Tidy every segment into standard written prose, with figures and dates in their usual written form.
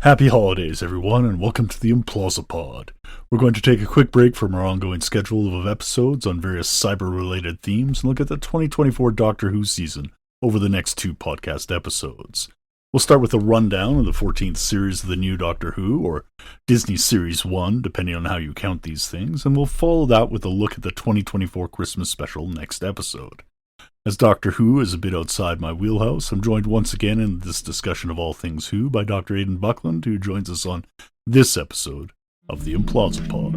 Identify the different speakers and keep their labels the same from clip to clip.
Speaker 1: Happy holidays, everyone, and welcome to the Implausible. We're going to take a quick break from our ongoing schedule of episodes on various cyber-related themes and look at the 2024 Doctor Who season over the next two podcast episodes. We'll start with a rundown of the 14th series of the new Doctor Who, or Disney Series 1, depending on how you count these things, and we'll follow that with a look at the 2024 Christmas special next episode. As Doctor Who is a bit outside my wheelhouse, I'm joined once again in this discussion of all things Who by Dr Aiden Buckland, who joins us on this episode of the Implausible.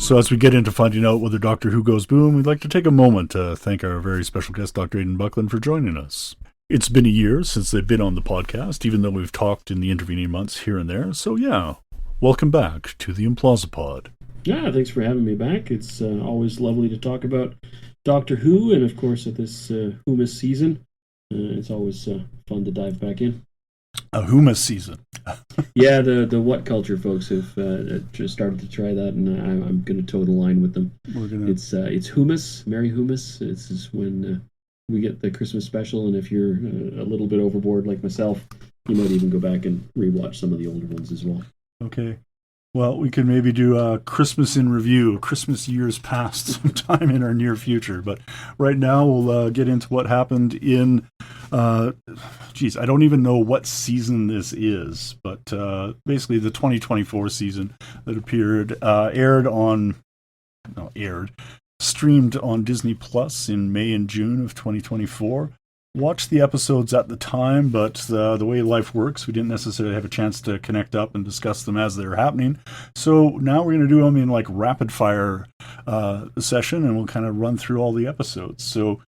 Speaker 1: So as we get into finding out whether Doctor Who goes boom, we'd like to take a moment to thank our very special guest, Dr Aiden Buckland, for joining us. It's been a year since they've been on the podcast, even though we've talked in the intervening months here and there. So yeah, welcome back to the Implausible.
Speaker 2: Yeah, thanks for having me back. It's always lovely to talk about Doctor Who, and of course at this Whomas season, it's always fun to dive back in.
Speaker 1: A Whomas season.
Speaker 2: Yeah, the What Culture folks have just started to try that, and I'm going to toe the line with them. It's Whomas, Merry Whomas. This is when we get the Christmas special, and if you're a little bit overboard like myself, you might even go back and rewatch some of the older ones as well.
Speaker 1: Okay. Well, we could maybe do a Christmas in review, Christmas years past sometime in our near future. But right now we'll get into what happened in, I don't even know what season this is, but basically the 2024 season that streamed on Disney Plus in May and June of 2024. Watched the episodes at the time, but the way life works, we didn't necessarily have a chance to connect up and discuss them as they were happening. So now we're going to do them in like rapid fire session, and we'll kind of run through all the episodes. So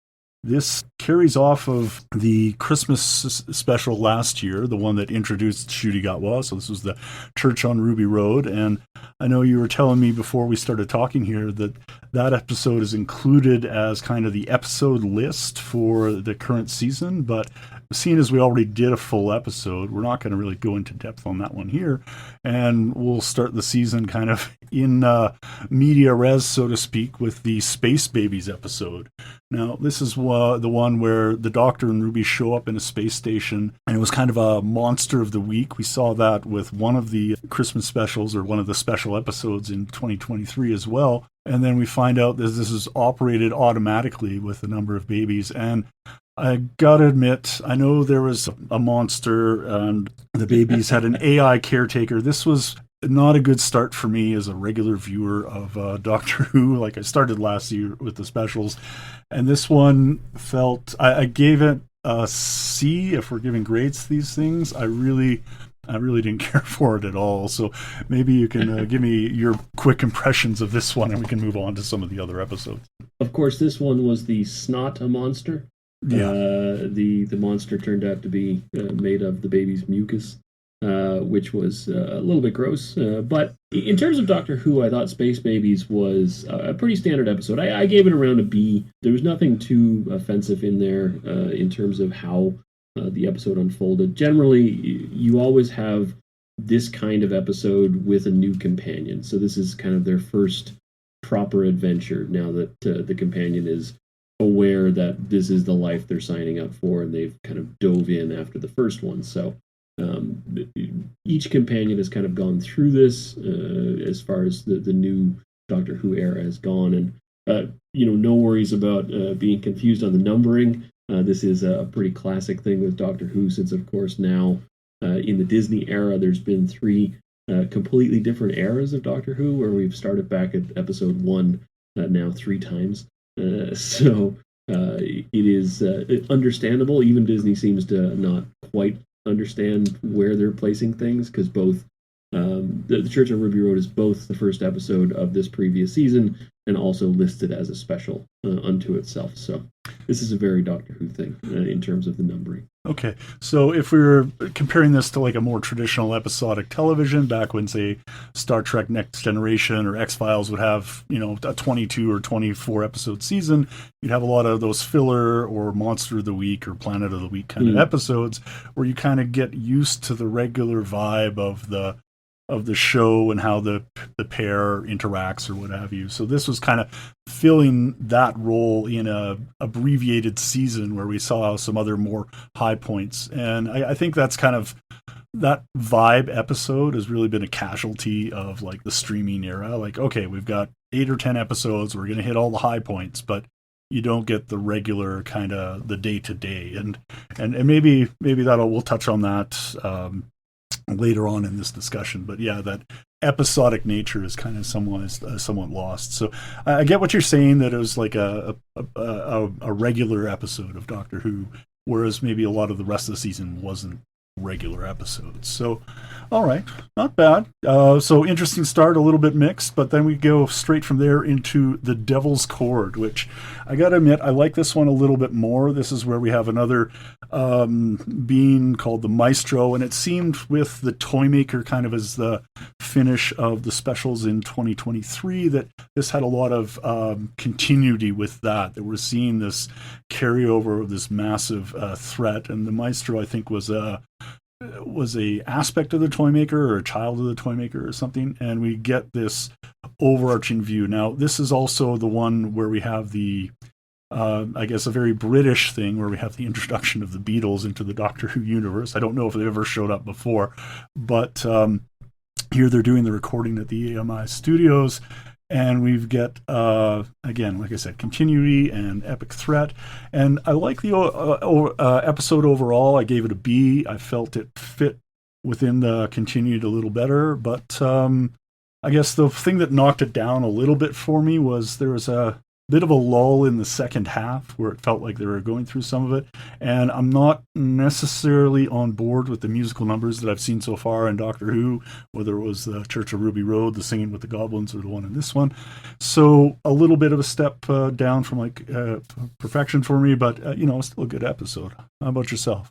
Speaker 1: this carries off of the Christmas special last year, the one that introduced Ncuti Gatwa. So this was the Church on Ruby Road. And I know you were telling me before we started talking here that that episode is included as kind of the episode list for the current season. But seeing as we already did a full episode, we're not going to really go into depth on that one here. And we'll start the season kind of in media res, so to speak, with the Space Babies episode. Now, this is the one where the Doctor and Ruby show up in a space station, and it was kind of a monster of the week. We saw that with one of the Christmas specials, or one of the special episodes in 2023 as well. And then we find out that this is operated automatically with a number of babies. And I gotta admit, I know there was a monster, and the babies had an AI caretaker. This was not a good start for me as a regular viewer of Doctor Who. Like, I started last year with the specials, and this one felt, I gave it a C if we're giving grades to these things. I really didn't care for it at all. So maybe you can give me your quick impressions of this one, and we can move on to some of the other episodes.
Speaker 2: Of course, this one was the Snot monster.
Speaker 1: Yeah.
Speaker 2: The monster turned out to be made of the baby's mucus, which was a little bit gross. But in terms of Doctor Who, I thought Space Babies was a pretty standard episode. I gave it around a B. There was nothing too offensive in there in terms of how the episode unfolded. Generally, you always have this kind of episode with a new companion. So this is kind of their first proper adventure now that the companion is aware that this is the life they're signing up for, and they've kind of dove in after the first one. So each companion has kind of gone through this as far as the new Doctor Who era has gone, and no worries about being confused on the numbering. This is a pretty classic thing with Doctor Who, since of course now in the Disney era there's been three completely different eras of Doctor Who, where we've started back at episode 1 now 3 times. So it is understandable. Even Disney seems to not quite understand where they're placing things, because both the Church on Ruby Road is both the first episode of this previous season and also listed as a special unto itself. So this is a very Doctor Who thing in terms of the numbering. Okay,
Speaker 1: so if we were comparing this to like a more traditional episodic television, back when, say, Star Trek Next Generation or X-Files would have, a 22 or 24 episode season, you'd have a lot of those filler or Monster of the Week or Planet of the Week kind of episodes, where you kind of get used to the regular vibe of the of the show and how the pair interacts or what have you. So this was kind of filling that role in a abbreviated season where we saw some other more high points. And I think that's kind of, that vibe episode has really been a casualty of like the streaming era. Like, okay, we've got 8 or 10 episodes, we're going to hit all the high points, but you don't get the regular kind of the day to day. And maybe we'll touch on that later on in this discussion. But yeah, that episodic nature is kind of somewhat lost. So I get what you're saying, that it was like a regular episode of Doctor Who, whereas maybe a lot of the rest of the season wasn't regular episodes. So all right, not bad. So interesting start, a little bit mixed, but then we go straight from there into The Devil's Chord, which I gotta admit, I like this one a little bit more. This is where we have another being called the Maestro, and it seemed with the Toymaker kind of as the finish of the specials in 2023 that this had a lot of continuity with that we're seeing this carryover of this massive threat. And the Maestro, I think, was a aspect of the Toymaker or a child of the Toymaker or something, and we get this overarching view. Now, this is also the one where we have the I guess a very British thing where we have the introduction of the Beatles into the Doctor Who universe. I don't know if they ever showed up before, but here they're doing the recording at the AMI studios, and we've got, again, like I said, continuity and epic threat. And I like the episode overall. I gave it a B. I felt it fit within the continuity a little better. But I guess the thing that knocked it down a little bit for me was there was a bit of a lull in the second half where it felt like they were going through some of it. And I'm not necessarily on board with the musical numbers that I've seen so far in Doctor Who, whether it was the Church of Ruby Road, the Singing with the Goblins, or the one in this one. So a little bit of a step down from like perfection for me, but still a good episode. How about yourself?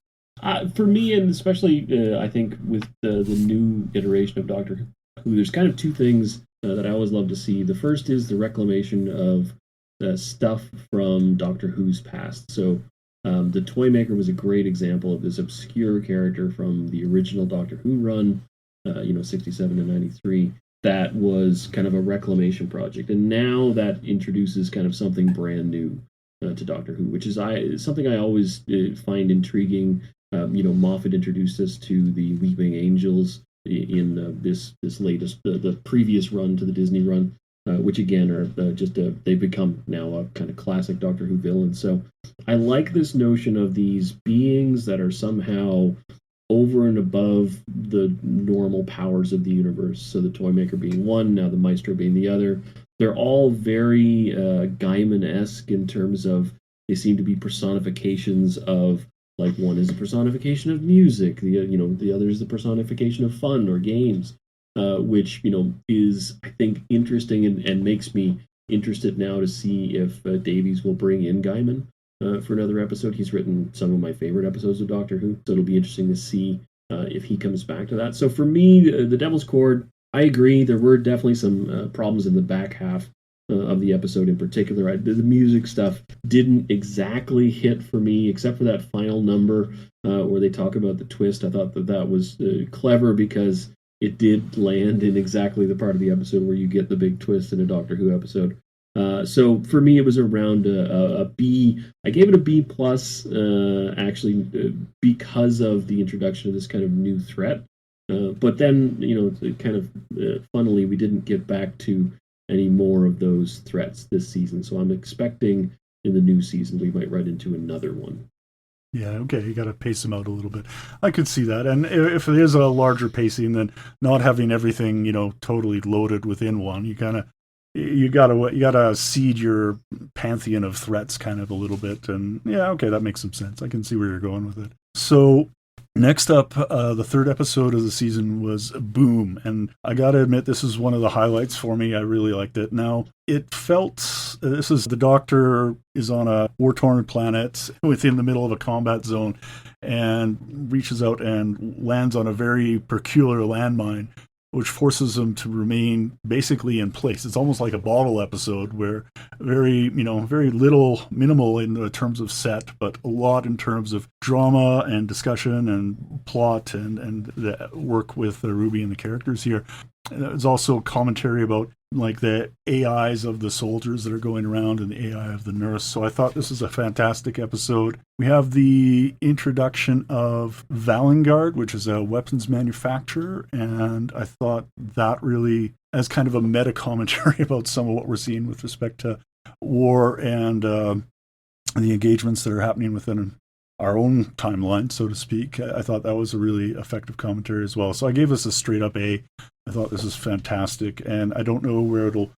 Speaker 2: For me, and especially I think with the new iteration of Doctor Who, there's kind of two things that I always love to see. The first is the reclamation of stuff from Doctor Who's past. So the Toymaker was a great example of this obscure character from the original Doctor Who run, 67 to 93. That was kind of a reclamation project, and now that introduces kind of something brand new to Doctor Who, which is something I always find intriguing. Moffat introduced us to the Weeping Angels in this latest, the previous run to the Disney run. Which again are they've become now a kind of classic Doctor Who villain. So I like this notion of these beings that are somehow over and above the normal powers of the universe. So the Toymaker being one, now the Maestro being the other. They're all very Gaiman-esque in terms of they seem to be personifications of, like, one is a personification of music, the other is the personification of fun or games. Which is, I think, interesting and makes me interested now to see if Davies will bring in Gaiman for another episode. He's written some of my favorite episodes of Doctor Who, so it'll be interesting to see if he comes back to that. So for me, The Devil's Chord, I agree. There were definitely some problems in the back half of the episode in particular. The music stuff didn't exactly hit for me, except for that final number where they talk about the twist. I thought that was clever because it did land in exactly the part of the episode where you get the big twist in a Doctor Who episode. So for me, it was around a B. I gave it a B plus, actually, because of the introduction of this kind of new threat. But then, kind of funnily, we didn't get back to any more of those threats this season. So I'm expecting in the new season we might run into another one.
Speaker 1: Yeah, okay, you got to pace them out a little bit. I could see that. And if it is a larger pacing, then not having everything, totally loaded within one, you gotta seed your pantheon of threats kind of a little bit. And yeah, okay, that makes some sense. I can see where you're going with it. So next up, the third episode of the season was Boom. And I got to admit, this is one of the highlights for me. I really liked it. Now, it felt, this is the Doctor is on a war-torn planet within the middle of a combat zone and reaches out and lands on a very peculiar landmine, which forces him to remain basically in place. It's almost like a bottle episode where very little, minimal in the terms of set, but a lot in terms of drama and discussion and plot and the work with Ruby and the characters here. There's also commentary about like the AIs of the soldiers that are going around and the AI of the nurse. So I thought this is a fantastic episode. We have the introduction of Valengard, which is a weapons manufacturer, and I thought that really, as kind of a meta commentary about some of what we're seeing with respect to war and the engagements that are happening within our own timeline, so to speak. I thought that was a really effective commentary as well. So I gave this a straight up A. I thought this is fantastic, and I don't know where it'll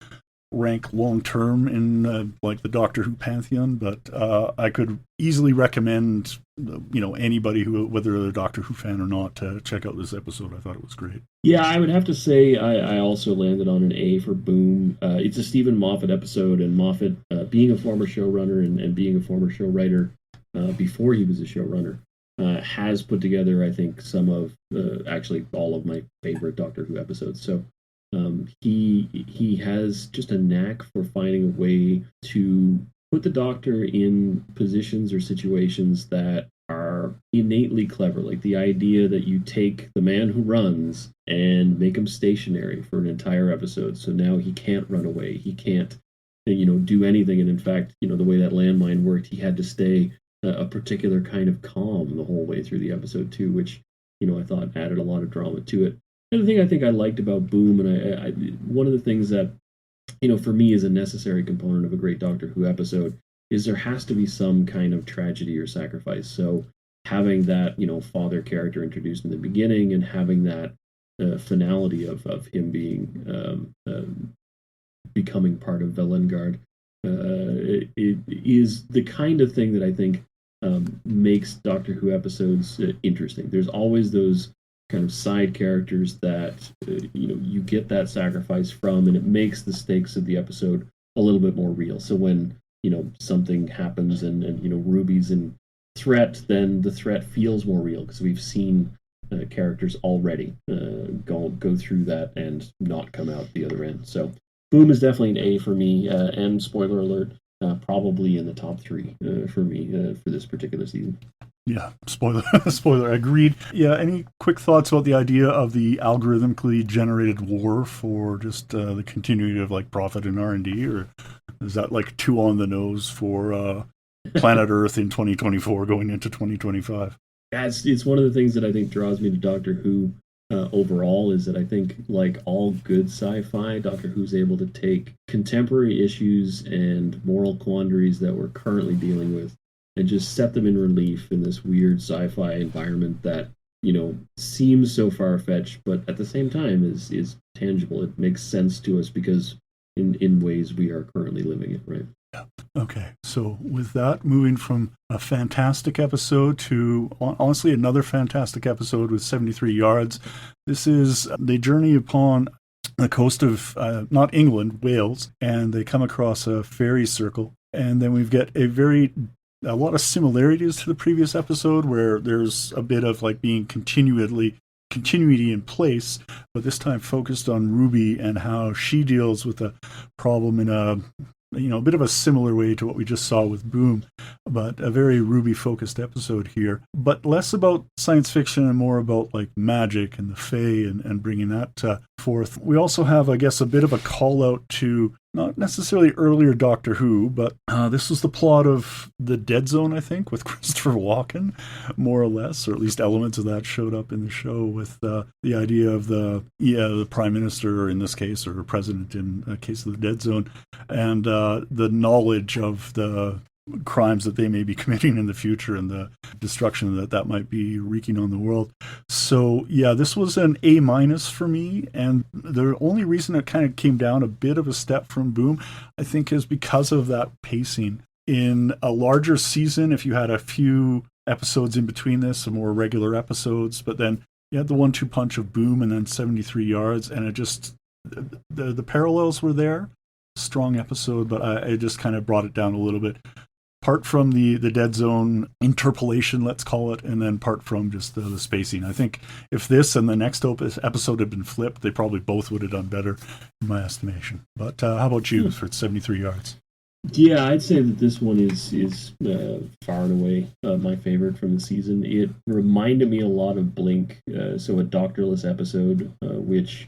Speaker 1: rank long term in like the Doctor Who pantheon, but I could easily recommend anybody who, whether they're a Doctor Who fan or not, to check out this episode. I thought it was great.
Speaker 2: Yeah, I would have to say I also landed on an A for Boom. It's a Stephen Moffat episode, and Moffat, being a former showrunner and being a former show writer before he was a showrunner, has put together, I think, some of actually all of my favorite Doctor Who episodes. So he has just a knack for finding a way to put the Doctor in positions or situations that are innately clever. Like the idea that you take the man who runs and make him stationary for an entire episode. So now he can't run away. He can't, do anything. And in fact, the way that landmine worked, he had to stay a particular kind of calm the whole way through the episode too, which, I thought added a lot of drama to it. The thing I think I liked about Boom, and I one of the things that, for me is a necessary component of a great Doctor Who episode, is there has to be some kind of tragedy or sacrifice. So having that, father character introduced in the beginning and having that finality of him being becoming part of Valengard, it is the kind of thing that I think makes Doctor Who episodes interesting. There's always those kind of side characters that you get that sacrifice from, and it makes the stakes of the episode a little bit more real. So when something happens and Ruby's in threat, then the threat feels more real because we've seen characters already go through that and not come out the other end. So Boom is definitely an A for me, and spoiler alert, probably in the top 3 for me for this particular season.
Speaker 1: Yeah, spoiler, agreed. Yeah, any quick thoughts about the idea of the algorithmically generated war for just the continuity of like profit and R&D, or is that like too on the nose for planet Earth in 2024 going into 2025?
Speaker 2: Yeah, it's one of the things that I think draws me to Doctor Who overall, is that I think, like all good sci-fi, Doctor Who's able to take contemporary issues and moral quandaries that we're currently dealing with and just set them in relief in this weird sci-fi environment that, seems so far-fetched, but at the same time is tangible. It makes sense to us because in ways we are currently living it, right?
Speaker 1: Yeah. Okay, so with that, moving from a fantastic episode to honestly another fantastic episode with 73 yards. This is they journey upon the coast of not England, Wales, and they come across a fairy circle, and then we've got a lot of similarities to the previous episode where there's a bit of like being continuity in place, but this time focused on Ruby and how she deals with a problem in a bit of a similar way to what we just saw with Boom, but a very Ruby-focused episode here. But less about science fiction and more about like magic and the Fae and bringing that forth. We also have, I guess, a bit of a call-out to not necessarily earlier Doctor Who, but this was the plot of The Dead Zone, I think, with Christopher Walken, more or less, or at least elements of that showed up in the show with the idea of the Prime Minister, or in this case, or President in the case of The Dead Zone, and the knowledge of the crimes that they may be committing in the future and the destruction that might be wreaking on the world. So yeah, this was an A- for me, and the only reason it kind of came down a bit of a step from Boom, I think, is because of that pacing. In a larger season, if you had a few episodes in between this, some more regular episodes, but then you had the 1-2 punch of Boom and then 73 yards, and it just the parallels were there. Strong episode, but I just kind of brought it down a little bit. Part from the Dead Zone interpolation, let's call it, and then part from just the spacing. I think if this and the next episode had been flipped, they probably both would have done better, in my estimation. But how about you for 73 yards?
Speaker 2: Yeah, I'd say that this one is far and away my favorite from the season. It reminded me a lot of Blink, so a doctorless episode, which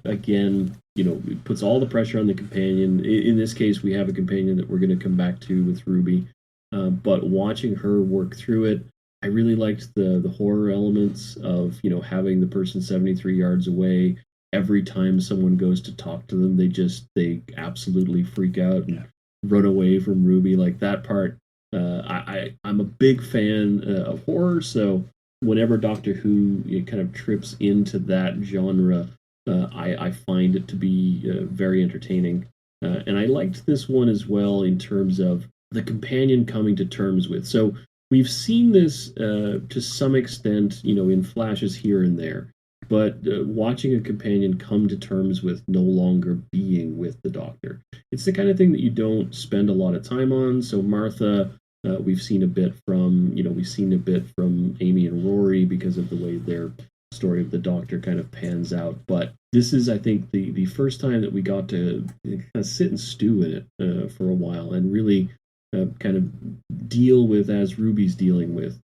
Speaker 2: again, it puts all the pressure on the companion. In this case, we have a companion that we're going to come back to with Ruby, but watching her work through it, I really liked the horror elements of having the person 73 yards away. Every time someone goes to talk to them, they absolutely freak out and run away from Ruby. Like that part, I'm a big fan of horror, so whenever Doctor Who kind of trips into that genre, I find it to be very entertaining. And I liked this one as well in terms of the companion coming to terms with. So we've seen this to some extent, in flashes here and there. But watching a companion come to terms with no longer being with the Doctor, it's the kind of thing that you don't spend a lot of time on. So Martha, we've seen a bit from, Amy and Rory because of the way their story of the Doctor kind of pans out. But this is, I think, the first time that we got to kind of sit and stew in it for a while and really kind of deal with, as Ruby's dealing with.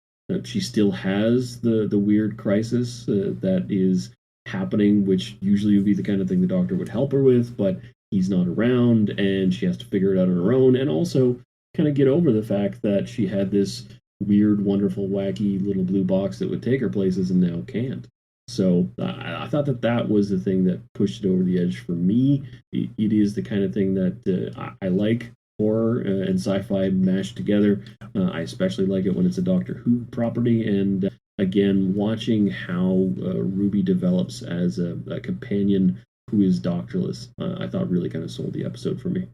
Speaker 2: She still has the weird crisis that is happening, which usually would be the kind of thing the Doctor would help her with, but he's not around, and she has to figure it out on her own, and also kind of get over the fact that she had this weird, wonderful, wacky little blue box that would take her places and now can't. So I thought that was the thing that pushed it over the edge for me. It is the kind of thing that I like horror and sci-fi mashed together. I especially like it when it's a Doctor Who property, and again, watching how Ruby develops as a companion who is doctorless, I thought really kind of sold the episode for me.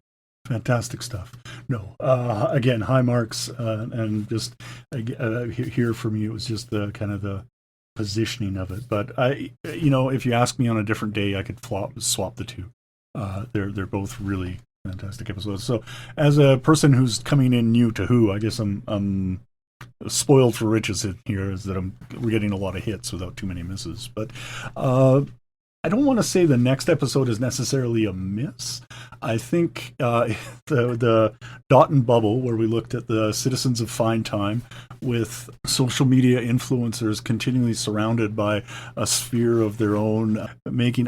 Speaker 1: Fantastic stuff. No, again, high marks, and just here for me, it was just the kind of the positioning of it. But if you ask me on a different day, I could swap the two. They're both really fantastic episodes. So, as a person who's coming in new to Who, I guess I'm spoiled for riches here. Is that we're getting a lot of hits without too many misses. But I don't want to say the next episode is necessarily a miss. I think the Dot and Bubble, where we looked at the citizens of Fine Time with social media influencers continually surrounded by a sphere of their own making.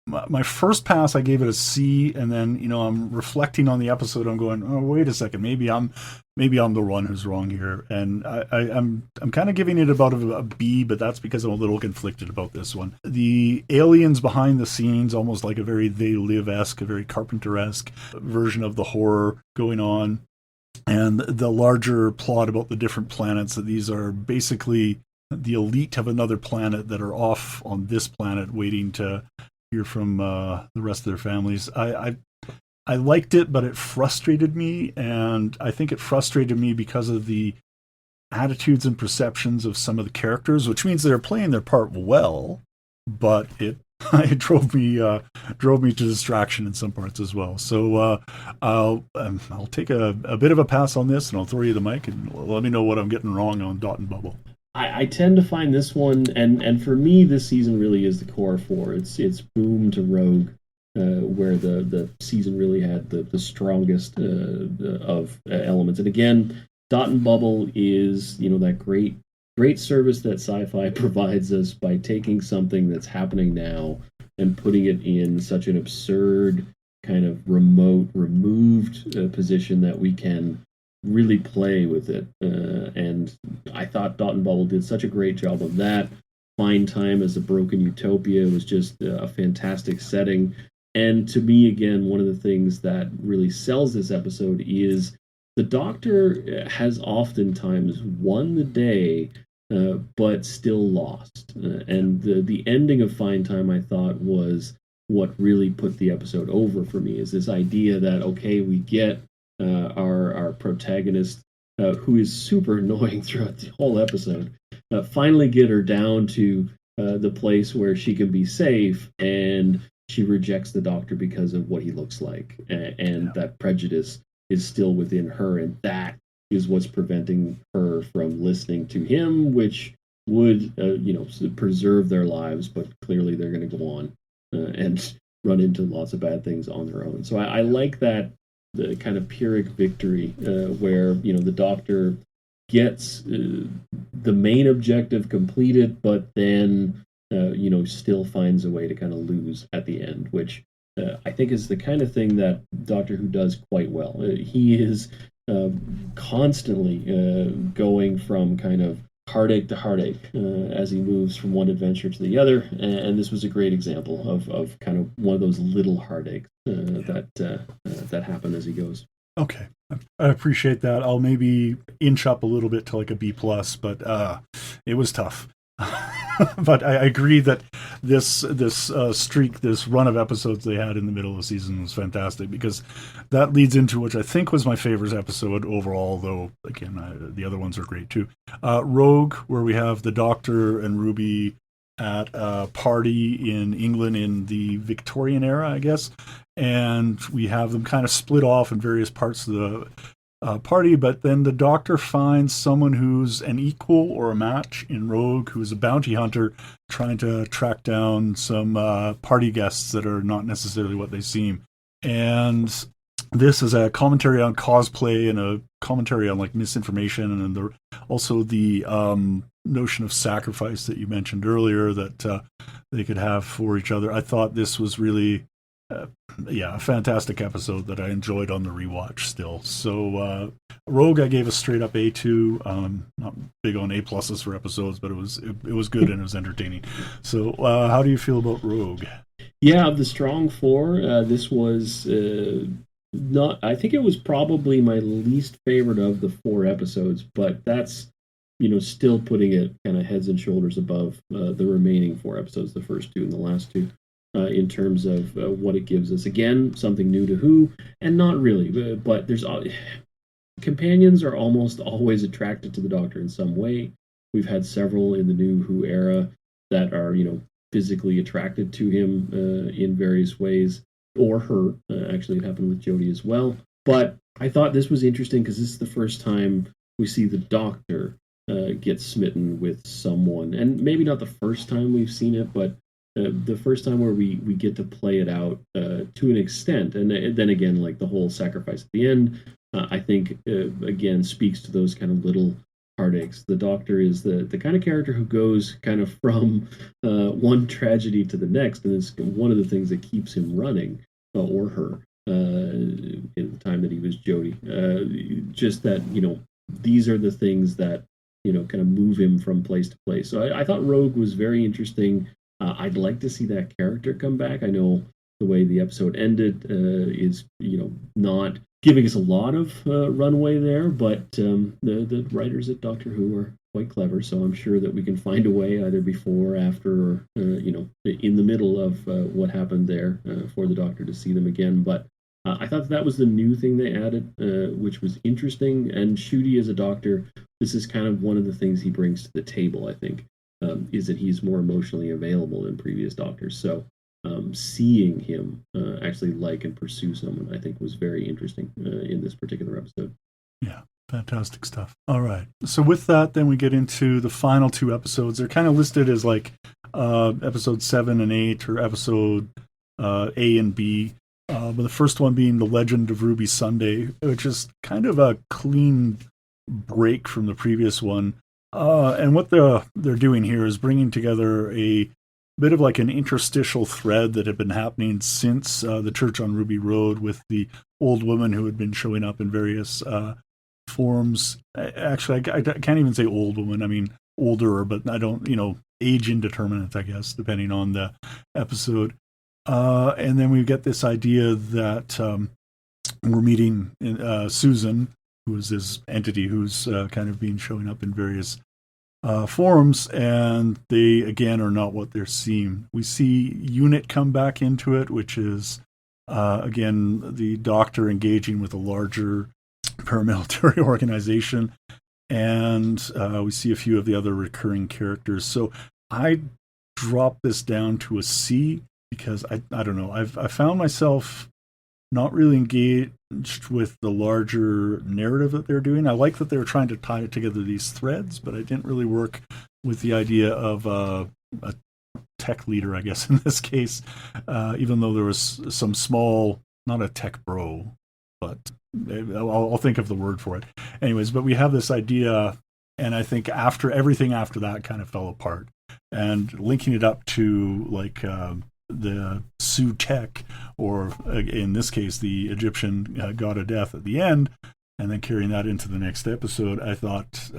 Speaker 1: My first pass, I gave it a C, and then I'm reflecting on the episode. I'm going, oh, wait a second, maybe I'm the one who's wrong here, and I'm kind of giving it about a B, but that's because I'm a little conflicted about this one. The aliens behind the scenes, almost like a very They Live-esque, a very Carpenter-esque version of the horror going on, and the larger plot about the different planets. That these are basically the elite of another planet that are off on this planet, waiting to hear from the rest of their families. I liked it, but it frustrated me, and I think it frustrated me because of the attitudes and perceptions of some of the characters, which means they're playing their part well, but it drove me to distraction in some parts as well. So I'll take a bit of a pass on this, and I'll throw you the mic and let me know what I'm getting wrong on Dot and Bubble.
Speaker 2: I tend to find this one, and for me, this season really is the core four. It's Boom to Rogue, where the season really had the strongest of elements. And again, Dot and Bubble is that great service that sci-fi provides us by taking something that's happening now and putting it in such an absurd kind of remote, removed position that we can really play with it. And I thought Dot and Bubble did such a great job of that. Fine Time as a broken utopia was just a fantastic setting. And to me, again, one of the things that really sells this episode is the Doctor has oftentimes won the day, but still lost. And the ending of Fine Time, I thought, was what really put the episode over for me, is this idea that, okay, we get our protagonist, who is super annoying throughout the whole episode, finally get her down to the place where she can be safe, and she rejects the Doctor because of what he looks like, and that prejudice is still within her, and that is what's preventing her from listening to him, which would preserve their lives, but clearly they're going to go on and run into lots of bad things on their own. So I like that the kind of Pyrrhic victory, where the Doctor gets the main objective completed, but then still finds a way to kind of lose at the end, which I think is the kind of thing that Doctor Who does quite well. He is constantly going from kind of heartache to heartache as he moves from one adventure to the other, and this was a great example of kind of one of those little heartaches that happen as he goes.
Speaker 1: Okay, I appreciate that. I'll maybe inch up a little bit to like a B plus, but it was tough. But I agree that this streak, this run of episodes they had in the middle of the season was fantastic, because that leads into which I think was my favorite episode overall, though again the other ones are great too. Rogue, where we have the Doctor and Ruby at a party in England in the Victorian era, I guess, and we have them kind of split off in various parts of the party, but then the Doctor finds someone who's an equal or a match in Rogue, who's a bounty hunter trying to track down some party guests that are not necessarily what they seem. And this is a commentary on cosplay and a commentary on like misinformation, and also the notion of sacrifice that you mentioned earlier that they could have for each other. I thought this was really a fantastic episode that I enjoyed on the rewatch still. So Rogue I gave a straight up A2. Not big on A pluses for episodes, but it was good and it was entertaining. So how do you feel about Rogue?
Speaker 2: Yeah, of the strong four, this was not. I think it was probably my least favorite of the 4 episodes, but that's still putting it kind of heads and shoulders above the remaining 4 episodes, the first 2 and the last 2. In terms of what it gives us. Again, something new to Who, and not really, but there's companions are almost always attracted to the Doctor in some way. We've had several in the new Who era that are, physically attracted to him in various ways, or her. Actually, it happened with Jodie as well. But I thought this was interesting because this is the first time we see the Doctor get smitten with someone, and maybe not the first time we've seen it, but the first time where we get to play it out to an extent. And then again, like the whole sacrifice at the end, I think, again, speaks to those kind of little heartaches. The Doctor is the kind of character who goes kind of from one tragedy to the next, and it's one of the things that keeps him running, or her, in the time that he was Jodie. Just that, these are the things that, kind of move him from place to place. So I thought Rogue was very interesting. I'd like to see that character come back. I know the way the episode ended is, not giving us a lot of runway there, but the writers at Doctor Who are quite clever, so I'm sure that we can find a way either before, after, or, in the middle of what happened there for the Doctor to see them again. But I thought that was the new thing they added, which was interesting. And Ncuti as a Doctor, this is kind of one of the things he brings to the table, I think. Is that he's more emotionally available than previous Doctors. So seeing him actually like and pursue someone, I think, was very interesting in this particular episode.
Speaker 1: Yeah, fantastic stuff. All right. So with that, then we get into the final 2 episodes. They're kind of listed as like episode 7 and 8, or episode A and B. But the first one being The Legend of Ruby Sunday, which is kind of a clean break from the previous one. And what they're doing here is bringing together a bit of like an interstitial thread that had been happening since the Church on Ruby Road, with the old woman who had been showing up in various forms. Actually, I can't even say old woman. I mean older, but I don't, age indeterminate, I guess, depending on the episode. And then we get this idea that we're meeting Susan, who is this entity who's kind of been showing up in various forms, and they, again, are not what they seem. We see Unit come back into it, which is, again, the Doctor engaging with a larger paramilitary organization, and we see a few of the other recurring characters. So I dropped this down to a C, because I don't know, I found myself not really engaged with the larger narrative that they're doing. I like that they're trying to tie together these threads, but I didn't really work with the idea of a tech leader, I guess, in this case, even though there was some small, not a tech bro, but I'll think of the word for it. Anyways, but we have this idea, and I think after everything after that kind of fell apart, and linking it up to like the Sutek, or in this case the Egyptian god of death at the end, and then carrying that into the next episode, I thought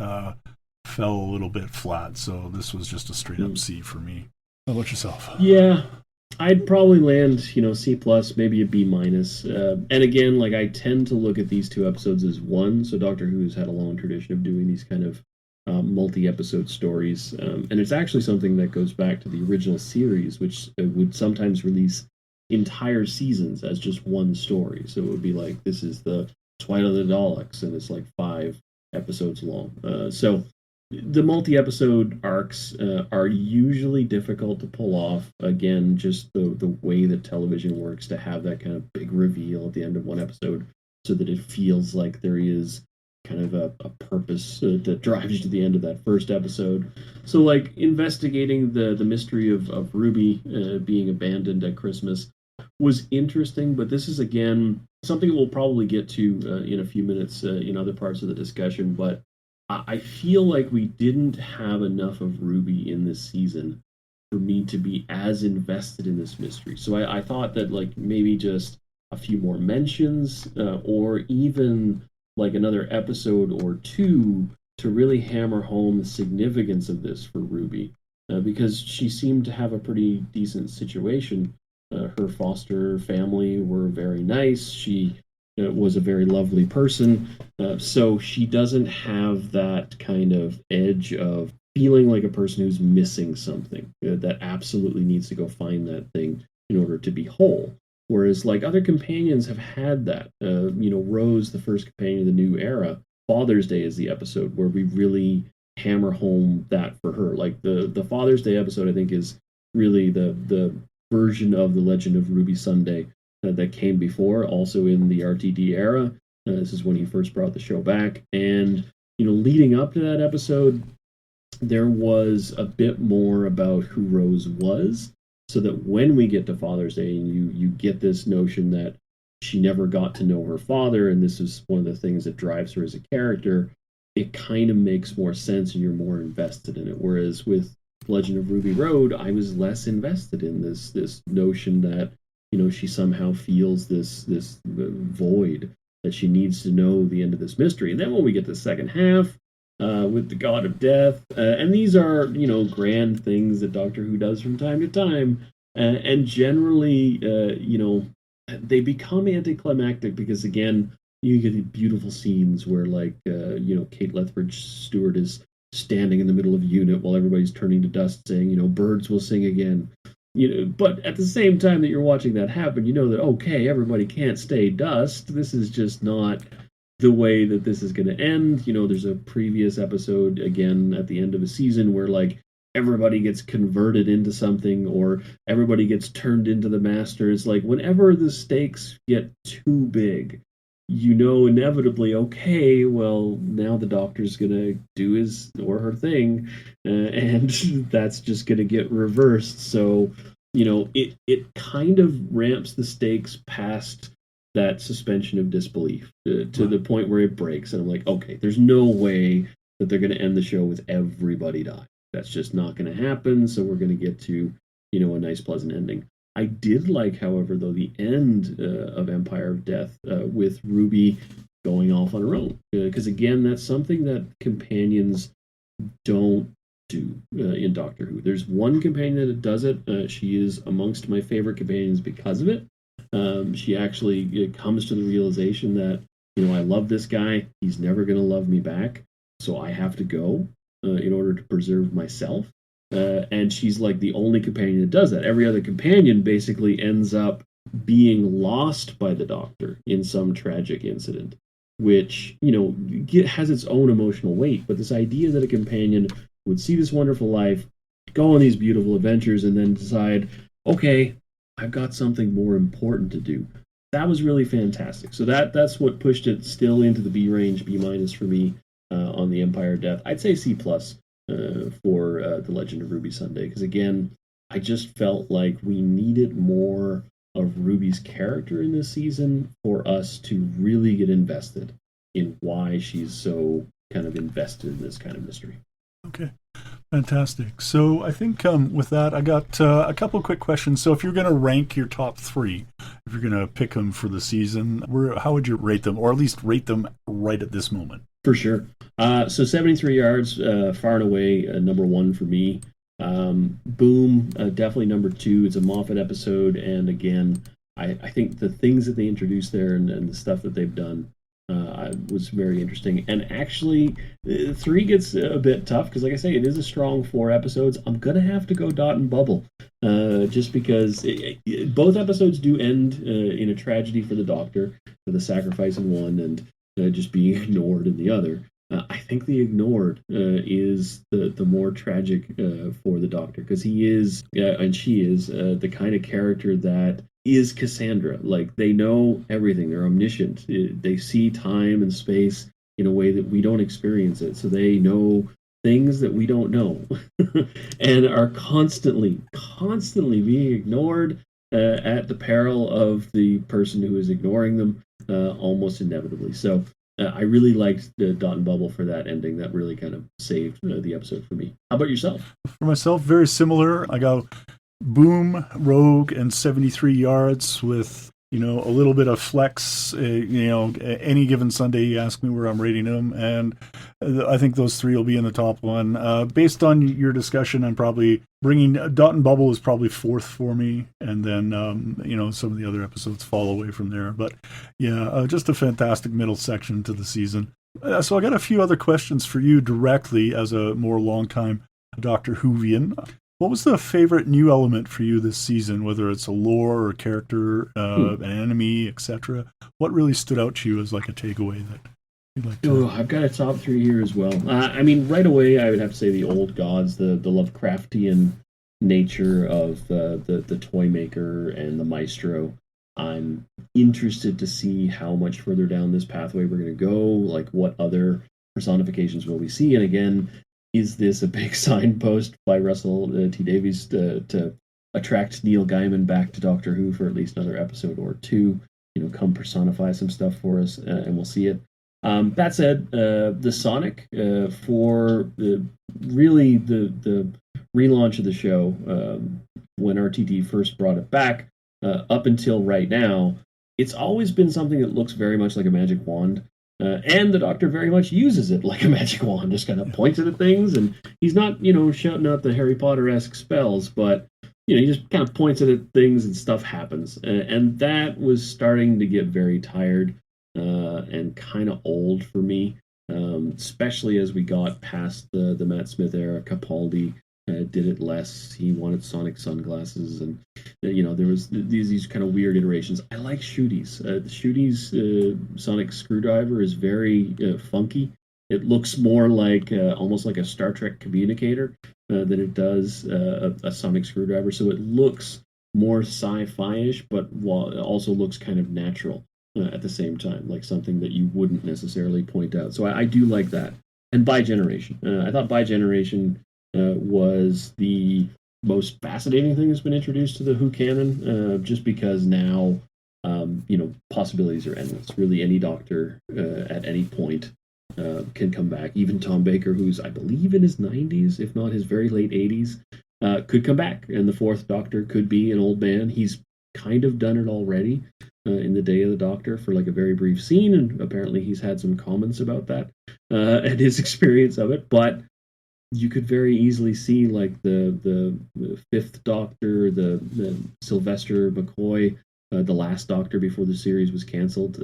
Speaker 1: fell a little bit flat. So this was just a straight up C for me. How about yourself?
Speaker 2: Yeah, I'd probably land, C plus, maybe a B minus. And again, like, I tend to look at these two episodes as one. So Doctor Who's had a long tradition of doing these kind of multi-episode stories, and it's actually something that goes back to the original series, which would sometimes release entire seasons as just one story. So it would be like, this is the Twilight of the Daleks, and it's like 5 episodes long. So the multi-episode arcs are usually difficult to pull off. Again, just the way that television works, to have that kind of big reveal at the end of one episode, so that it feels like there is kind of a purpose that drives you to the end of that first episode. So, like, investigating the mystery of Ruby being abandoned at Christmas was interesting, but this is, again, something we'll probably get to in a few minutes in other parts of the discussion, but I feel like we didn't have enough of Ruby in this season for me to be as invested in this mystery. So I thought that, like, maybe just a few more mentions, or even like another episode or two to really hammer home the significance of this for Ruby, because she seemed to have a pretty decent situation. Her foster family were very nice. She was a very lovely person. So she doesn't have that kind of edge of feeling like a person who's missing something, that absolutely needs to go find that thing in order to be whole. Whereas, like, other companions have had that. Rose, the first companion of the new era, Father's Day is the episode where we really hammer home that for her. Like, the Father's Day episode, I think, is really the version of the Legend of Ruby Sunday that came before, also in the RTD era. This is when he first brought the show back. And, leading up to that episode, there was a bit more about who Rose was, so that when we get to Father's Day and you get this notion that she never got to know her father, and this is one of the things that drives her as a character, it kind of makes more sense and you're more invested in it. Whereas with Legend of Ruby Road, I was less invested in this notion that, she somehow feels this void, that she needs to know the end of this mystery. And then when we get to the second half, with the God of Death, and these are, grand things that Doctor Who does from time to time, and generally, they become anticlimactic because, again, you get these beautiful scenes where, like, Kate Lethbridge Stewart is standing in the middle of a unit while everybody's turning to dust, saying, birds will sing again. But at the same time that you're watching that happen, you know that, okay, everybody can't stay dust. This is just not the way that this is going to end. There's a previous episode, again, at the end of a season where, like, everybody gets converted into something, or everybody gets turned into the Masters. Like, whenever the stakes get too big, inevitably, okay, well, now the Doctor's going to do his or her thing, and that's just going to get reversed. So, it kind of ramps the stakes past that suspension of disbelief to the point where it breaks. And I'm like, okay, there's no way that they're going to end the show with everybody dying. That's just not going to happen. So we're going to get to, a nice, pleasant ending. I did like, however, though, the end of Empire of Death with Ruby going off on her own. Because, again, that's something that companions don't do in Doctor Who. There's one companion that does it. She is amongst my favorite companions because of it. She actually comes to the realization that, I love this guy. He's never going to love me back. So I have to go in order to preserve myself. And she's like the only companion that does that. Every other companion basically ends up being lost by the Doctor in some tragic incident, which, has its own emotional weight. But this idea that a companion would see this wonderful life, go on these beautiful adventures, and then decide, okay, I've got something more important to do. That was really fantastic. So that's what pushed it still into the B range, B minus for me on the Empire of Death. I'd say C plus for the Legend of Ruby Sunday, because, again, I just felt like we needed more of Ruby's character in this season for us to really get invested in why she's so kind of invested in this kind of mystery.
Speaker 1: Okay, fantastic. So I think with that, I got a couple quick questions. So if you're going to rank your top 3, if you're going to pick them for the season, how would you rate them, or at least rate them right at this moment?
Speaker 2: For sure. So 73 yards, far and away, number 1 for me. Boom, definitely number 2. It's a Moffat episode, and again, I think the things that they introduced there and the stuff that they've done was very interesting. And actually, 3 gets a bit tough because, like I say, it is a strong 4 episodes. I'm gonna have to go Dot and Bubble, just because both episodes do end in a tragedy for the Doctor, for the sacrifice in one and just being ignored in the other. I think the ignored is the more tragic for the Doctor, because he is and she is the kind of character that is Cassandra. Like, they know everything. They're omniscient. They see time and space in a way that we don't experience it. So they know things that we don't know and are constantly being ignored at the peril of the person who is ignoring them, almost inevitably. So I really liked Dot and Bubble for that ending. That really kind of saved the episode for me. How about yourself?
Speaker 1: For myself, very similar. I got Boom, Rogue, and 73 yards with, a little bit of flex. Any given Sunday, you ask me where I'm rating them, and I think those 3 will be in the top 1. Based on your discussion, I'm probably bringing Dot and Bubble is probably 4th for me, and then some of the other episodes fall away from there. But yeah, just a fantastic middle section to the season. So I got a few other questions for you directly as a more long-time Doctor Whovian. What was the favorite new element for you this season, whether it's a lore or character, an enemy, etc.? What really stood out to you as like a takeaway that you'd like to...
Speaker 2: I've got a top 3 here as well. Right away, I would have to say the old gods, the Lovecraftian nature of the toy maker and the maestro. I'm interested to see how much further down this pathway we're going to go, like what other personifications will we see, and again, is this a big signpost by Russell T. Davies to attract Neil Gaiman back to Doctor Who for at least another episode or 2? Come personify some stuff for us, and we'll see it. That said, the Sonic for really the relaunch of the show, when RTD first brought it back, up until right now, it's always been something that looks very much like a magic wand. And the Doctor very much uses it like a magic wand, just kind of points it at things, and he's not, shouting out the Harry Potter-esque spells, but, he just kind of points it at things and stuff happens. And that was starting to get very tired and kind of old for me, especially as we got past the Matt Smith era. Capaldi did it less. He wanted sonic sunglasses, and there was these kind of weird iterations. I like Ncuti's. Ncuti's sonic screwdriver is very funky. It looks more like almost like a Star Trek communicator than it does a sonic screwdriver. So it looks more sci-fi-ish, but also looks kind of natural at the same time, like something that you wouldn't necessarily point out. So I do like that. And Bi-Generation. I thought Bi-Generation was the most fascinating thing that's been introduced to the Who canon, just because now, possibilities are endless. Really, any Doctor at any point can come back. Even Tom Baker, who's, I believe, in his 90s, if not his very late 80s, could come back. And the 4th Doctor could be an old man. He's kind of done it already in the Day of the Doctor for like a very brief scene, and apparently he's had some comments about that and his experience of it. But you could very easily see like the 5th Doctor, the Sylvester McCoy, the last Doctor before the series was canceled.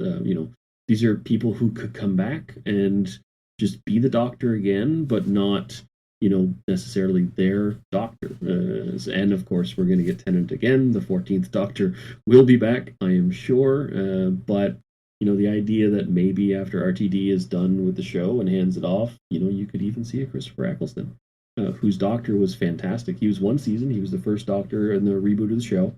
Speaker 2: These are people who could come back and just be the Doctor again, but not, necessarily their Doctor. And of course, we're going to get Tennant again. The 14th Doctor will be back, I am sure. But the idea that maybe after RTD is done with the show and hands it off, you could even see a Christopher Eccleston, whose Doctor was fantastic. He was one season. He was the first Doctor in the reboot of the show.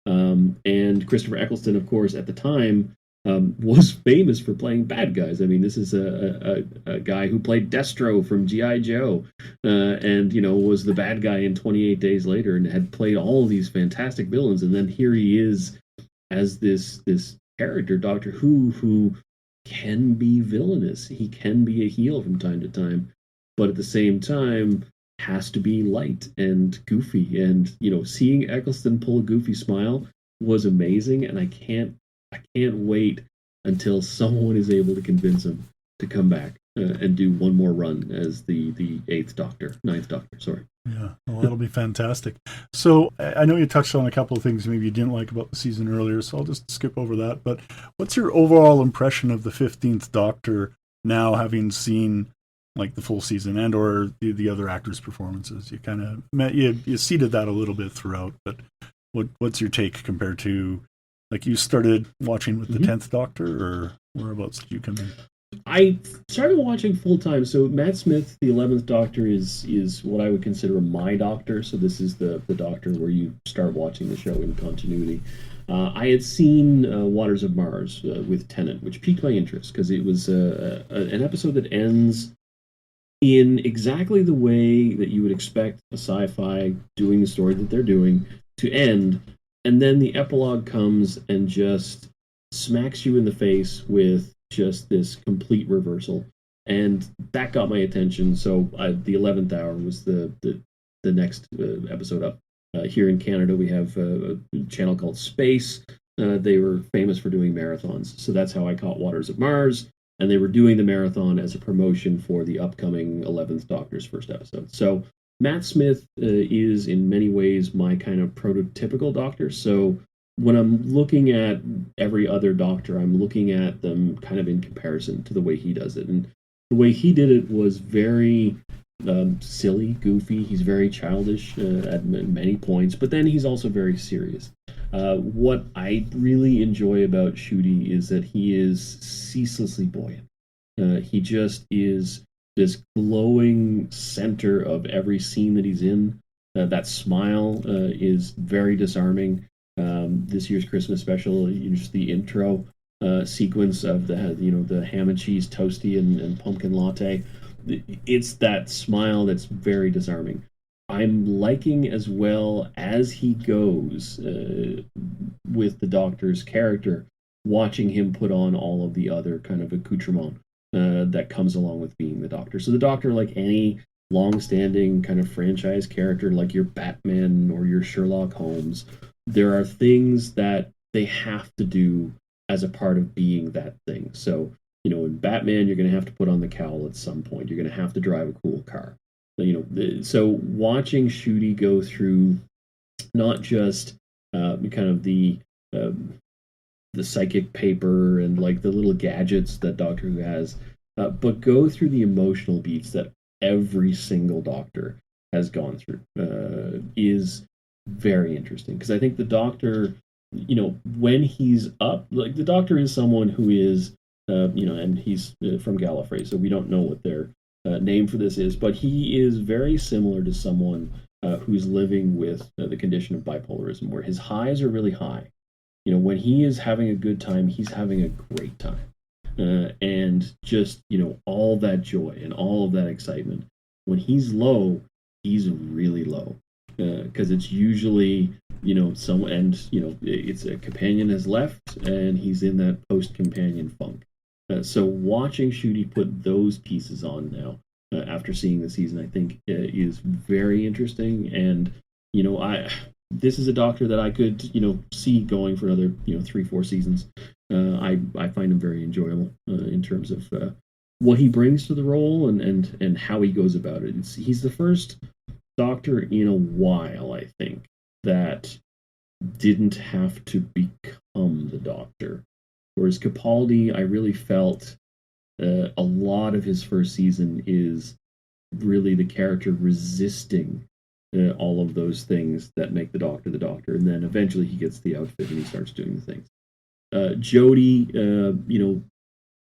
Speaker 2: And Christopher Eccleston, of course, at the time, was famous for playing bad guys. I mean, this is a guy who played Destro from G.I. Joe, and, was the bad guy in 28 Days Later and had played all of these fantastic villains. And then here he is as this character, Doctor who can be villainous. He can be a heel from time to time, but at the same time has to be light and goofy. And seeing Eccleston pull a goofy smile was amazing, and I can't wait until someone is able to convince him to come back and do one more run as the ninth Doctor. Sorry.
Speaker 1: Yeah, well, that'll be fantastic. So I know you touched on a couple of things maybe you didn't like about the season earlier, so I'll just skip over that. But what's your overall impression of the 15th Doctor now, having seen like the full season and or the other actors' performances? You kind of you seeded that a little bit throughout, but what's your take compared to, like, you started watching with the 10th Doctor, or whereabouts did you come in?
Speaker 2: I started watching full time. So Matt Smith, the 11th Doctor, is what I would consider my Doctor. So this is the Doctor where you start watching the show in continuity. I had seen Waters of Mars with Tennant, which piqued my interest because it was an episode that ends in exactly the way that you would expect a sci-fi doing the story that they're doing to end, and then the epilogue comes and just smacks you in the face with just this complete reversal, and that got my attention. So the 11th Hour was the next episode up. Here in Canada, we have a channel called Space. They were famous for doing marathons, so that's how I caught Waters of Mars, and they were doing the marathon as a promotion for the upcoming 11th Doctor's first episode. So Matt Smith is in many ways my kind of prototypical Doctor. So when I'm looking at every other Doctor, I'm looking at them kind of in comparison to the way he does it. And the way he did it was very silly, goofy. He's very childish at many points, but then he's also very serious. What I really enjoy about Ncuti is that he is ceaselessly buoyant. He just is this glowing center of every scene that he's in. That smile is very disarming. This year's Christmas special, just the intro sequence of the ham and cheese toasty and pumpkin latte. It's that smile that's very disarming. I'm liking as well as he goes with the Doctor's character, watching him put on all of the other kind of accoutrement that comes along with being the Doctor. So the Doctor, like any long-standing kind of franchise character, like your Batman or your Sherlock Holmes, there are things that they have to do as a part of being that thing. So, in Batman, you're going to have to put on the cowl at some point. You're going to have to drive a cool car. So watching Ncuti go through not just kind of the psychic paper and like the little gadgets that Doctor Who has, but go through the emotional beats that every single Doctor has gone through is very interesting. Because I think the Doctor, when he's up, like the Doctor is someone who is, and he's from Gallifrey, so we don't know what their name for this is, but he is very similar to someone who's living with the condition of bipolarism, where his highs are really high. When he is having a good time, he's having a great time. And just, all that joy and all of that excitement. When he's low, he's really low. Because it's usually, it's a companion has left and he's in that post-companion funk. So watching Ncuti put those pieces on now, after seeing the season, I think is very interesting. And, this is a Doctor that I could, see going for another, 3-4 seasons. I find him very enjoyable in terms of what he brings to the role and how he goes about it. He's the first Doctor in a while, I think, that didn't have to become the Doctor. Whereas Capaldi, I really felt a lot of his first season is really the character resisting all of those things that make the Doctor, and then eventually he gets the outfit and he starts doing the things. Jodie,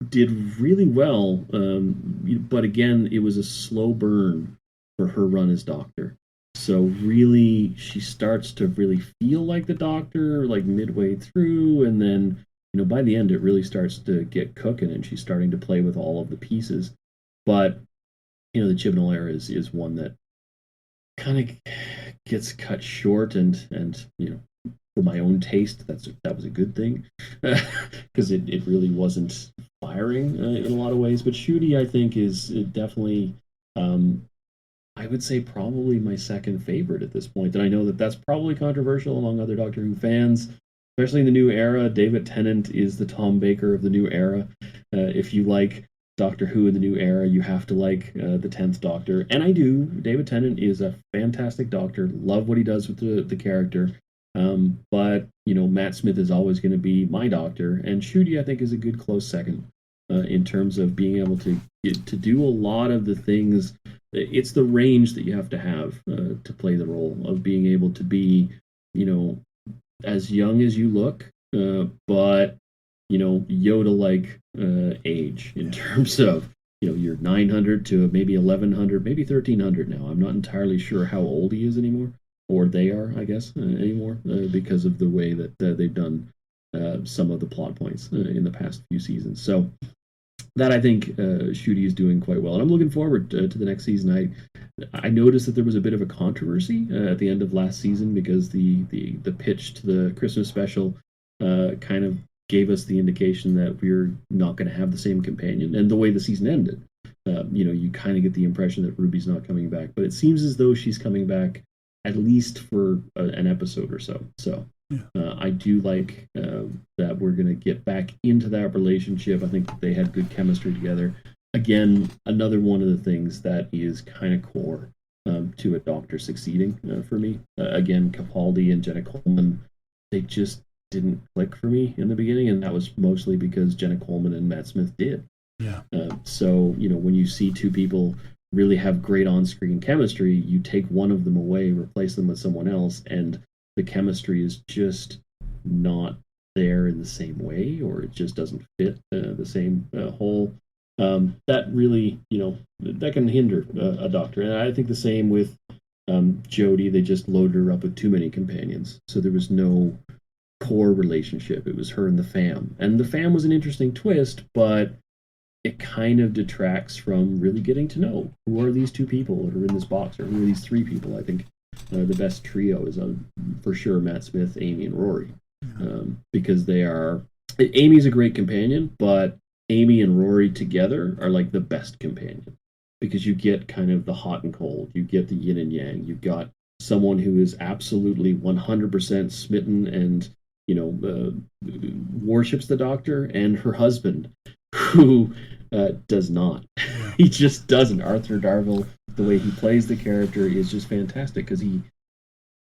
Speaker 2: did really well, but again, it was a slow burn for her run as Doctor. So really, she starts to really feel like the Doctor, like midway through, and then, by the end, it really starts to get cooking, and she's starting to play with all of the pieces. But, the Chibnall era is one that kind of gets cut short, and for my own taste, that was a good thing, because it really wasn't firing in a lot of ways. But Ncuti, I think, is definitely, I would say, probably my second favorite at this point. And I know that that's probably controversial among other Doctor Who fans, especially in the new era. David Tennant is the Tom Baker of the new era. If you like Doctor Who in the new era, you have to like the 10th Doctor. And I do. David Tennant is a fantastic Doctor. Love what he does with the character. But, Matt Smith is always going to be my Doctor. And Ncuti, I think, is a good close second in terms of being able to do a lot of the things. It's the range that you have to play the role of being able to be, as young as you look, but Yoda-like age in terms of you're 900 to maybe 1100, maybe 1300 now. I'm not entirely sure how old he is anymore, or they are, I guess, anymore, because of the way that they've done some of the plot points in the past few seasons. So that, I think, Ncuti is doing quite well, and I'm looking forward to the next season. I noticed that there was a bit of a controversy at the end of last season because the pitch to the Christmas special kind of gave us the indication that we're not going to have the same companion. And the way the season ended, you kind of get the impression that Ruby's not coming back. But it seems as though she's coming back at least for an episode or so. So I do like that we're going to get back into that relationship. I think they had good chemistry together. Again, another one of the things that is kind of core to a Doctor succeeding for me. Again, Capaldi and Jenna Coleman, they just didn't click for me in the beginning, and that was mostly because Jenna Coleman and Matt Smith did.
Speaker 1: Yeah.
Speaker 2: So, when you see two people really have great on-screen chemistry, you take one of them away, replace them with someone else, and the chemistry is just not there in the same way, or it just doesn't fit the same whole. That really, that can hinder a Doctor. And I think the same with Jodie. They just loaded her up with too many companions, so there was no core relationship. It was her and the fam, and the fam was an interesting twist, but it kind of detracts from really getting to know who are these two people that are in this box, or who are these three people. I think the best trio is for sure Matt Smith, Amy, and Rory, because they are. Amy's a great companion, but Amy and Rory together are like the best companion, because you get kind of the hot and cold, you get the yin and yang, you've got someone who is absolutely 100% smitten and worships the Doctor, and her husband, who does not. He just doesn't. Arthur Darvill, the way he plays the character is just fantastic, because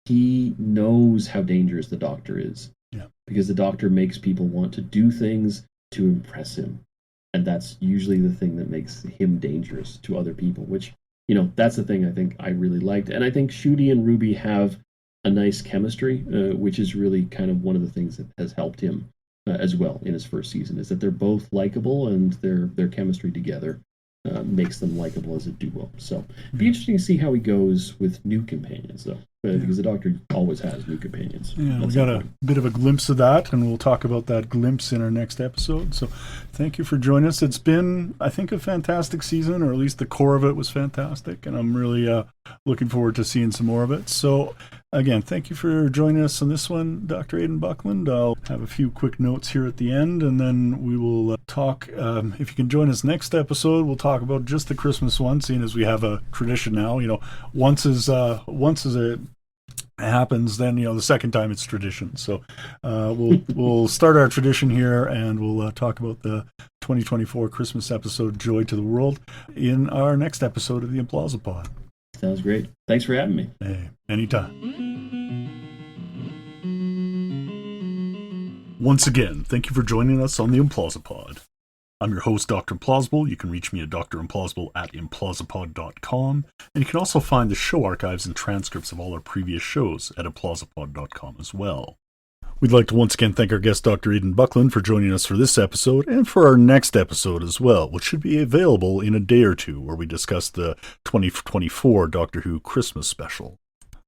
Speaker 2: he knows how dangerous the Doctor is.
Speaker 1: Yeah.
Speaker 2: Because the Doctor makes people want to do things to impress him, and that's usually the thing that makes him dangerous to other people, which, that's the thing I think I really liked. And I think Ncuti and Ruby have a nice chemistry, which is really kind of one of the things that has helped him as well in his first season, is that they're both likable, and their chemistry together makes them likable as a duo. So it'd be interesting to see how he goes with new companions, though, because the Doctor always has new companions.
Speaker 1: Yeah, we got a bit of a glimpse of that, and we'll talk about that glimpse in our next episode. So thank you for joining us. It's been, I think, a fantastic season, or at least the core of it was fantastic, and I'm really looking forward to seeing some more of it. So again, thank you for joining us on this one, Dr. Aiden Buckland. I'll have a few quick notes here at the end, and then we will talk. If you can join us next episode, we'll talk about just the Christmas one, seeing as we have a tradition now. Once it happens, then the second time it's tradition. So we'll start our tradition here, and we'll talk about the 2024 Christmas episode, Joy to the World, in our next episode of the Implausible Pod.
Speaker 2: Sounds great. Thanks for having me.
Speaker 1: Hey, anytime. Once again, thank you for joining us on the Implausible Pod. I'm your host, Dr. Implausible. You can reach me at drimplausible at implausipod.com, and you can also find the show archives and transcripts of all our previous shows at implausipod.com as well. We'd like to once again thank our guest, Dr. Aiden Buckland, for joining us for this episode and for our next episode as well, which should be available in a day or two, where we discuss the 2024 Doctor Who Christmas special.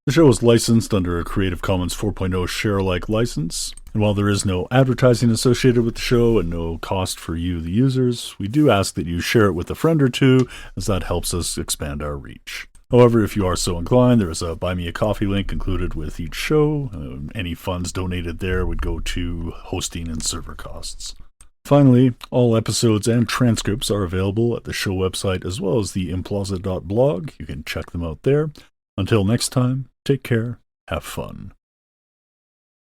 Speaker 1: The show is licensed under a Creative Commons 4.0 share-alike license, and while there is no advertising associated with the show and no cost for you, the users, we do ask that you share it with a friend or two, as that helps us expand our reach. However, if you are so inclined, there is a Buy Me a Coffee link included with each show. Any funds donated there would go to hosting and server costs. Finally, all episodes and transcripts are available at the show website as well as the implausible.blog. You can check them out there. Until next time, take care, have fun.